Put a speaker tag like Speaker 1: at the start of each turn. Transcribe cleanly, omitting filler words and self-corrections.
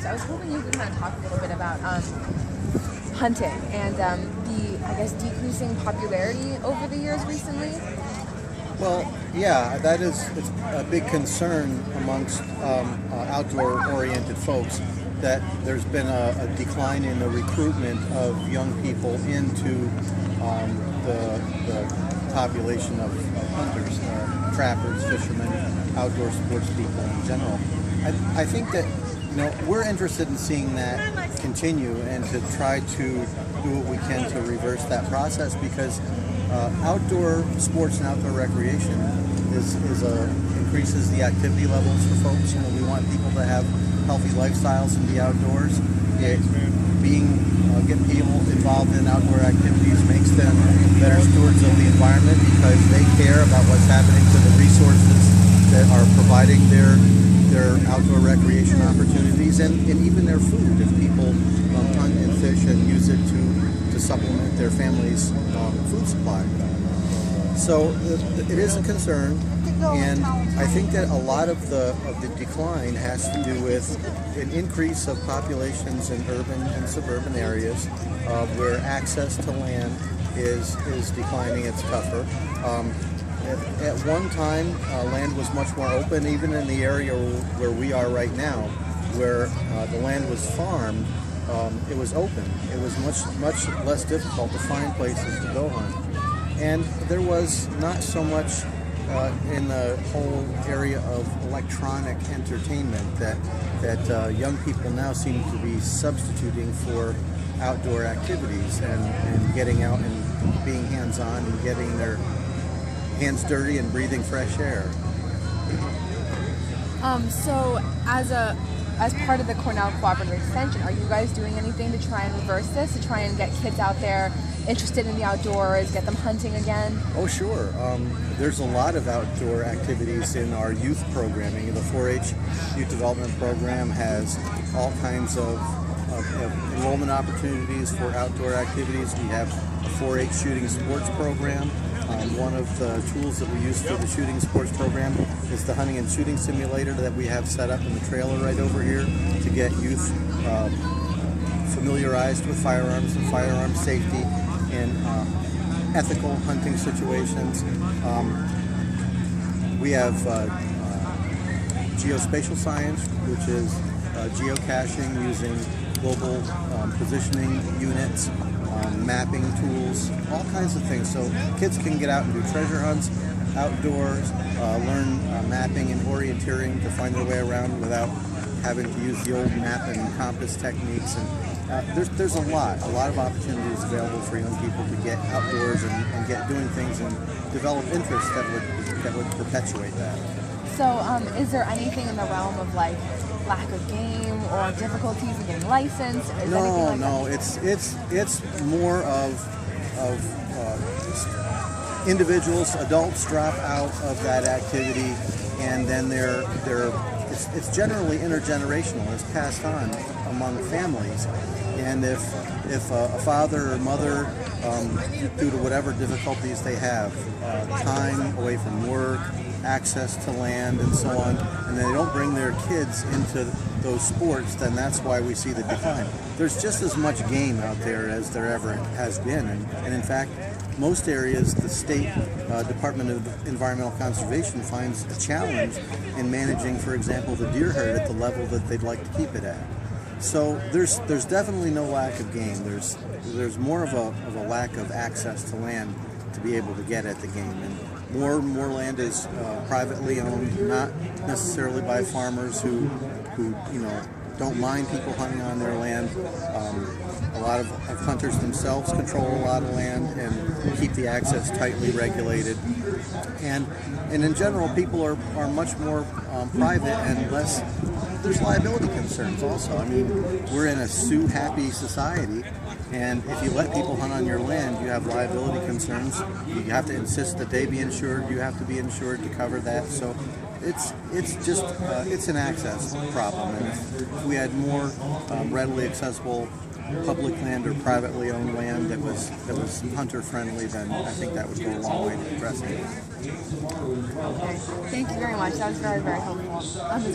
Speaker 1: So I was hoping you could kind of talk a little bit about hunting and I guess, decreasing popularity over the years recently.
Speaker 2: Well, yeah, it's a big concern amongst outdoor-oriented folks that there's been a decline in the recruitment of young people into the population of hunters, trappers, fishermen, outdoor sports people in general. I think that we're interested in seeing that continue and to try to do what we can to reverse that process because outdoor sports and outdoor recreation increases the activity levels for folks. We want people to have healthy lifestyles and be outdoors. Getting people involved in outdoor activities makes them better stewards of the environment because they care about what's happening to the resources that are providing their outdoor recreation opportunities and even their food. If people hunt and fish and use it to supplement their family's food supply. So it is a concern, and I think that a lot of the decline has to do with an increase of populations in urban and suburban areas where access to land is declining. It's tougher. At one time, land was much more open, even in the area where we are right now, where the land was farmed. It was open. It was much less difficult to find places to go hunt. And there was not so much in the whole area of electronic entertainment that young people now seem to be substituting for outdoor activities and getting out and being hands-on and getting their hands dirty and breathing fresh air.
Speaker 1: So as part of the Cornell Cooperative Extension, are you guys doing anything to try and reverse this, to try and get kids out there interested in the outdoors, get them hunting again?
Speaker 2: Oh, sure. There's a lot of outdoor activities in our youth programming. The 4-H Youth Development Program has all kinds of enrollment opportunities for outdoor activities. We have a 4-H shooting sports program. One of the tools that we use for the shooting sports program is the hunting and shooting simulator that we have set up in the trailer right over here to get youth familiarized with firearms and firearm safety in ethical hunting situations. We have geospatial science, which is geocaching using global positioning units, mapping tools, all kinds of things. So kids can get out and do treasure hunts outdoors, learn mapping and orienteering to find their way around without having to use the old map and compass techniques. And there's a lot of opportunities available for young people to get outdoors and get doing things and develop interests that would perpetuate that.
Speaker 1: So is there anything in the realm of lack of game or difficulties in getting licensed?
Speaker 2: No. It's more of individuals, adults drop out of that activity, and then it's generally intergenerational. It's passed on among families, and if a father or mother, due to whatever difficulties they have, time away from work, access to land and so on, and they don't bring their kids into those sports, then that's why we see the decline. There's just as much game out there as there ever has been, and in fact, most areas the State Department of Environmental Conservation finds a challenge in managing, for example, the deer herd at the level that they'd like to keep it at. So there's definitely no lack of game. There's more of a lack of access to land to be able to get at the game, and more land is privately owned, not necessarily by farmers who don't mind people hunting on their land. A lot of hunters themselves control a lot of land and keep the access tightly regulated. And in general, people are much more private and less. There's liability concerns also. I mean, we're in a sue-happy society, and if you let people hunt on your land, you have liability concerns. You have to insist that they be insured. You have to be insured to cover that. So it's an access problem. And if we had more readily accessible public land or privately owned land that was hunter friendly, then I think that would go a long way to addressing it.
Speaker 1: Thank you very much. That was very, very helpful.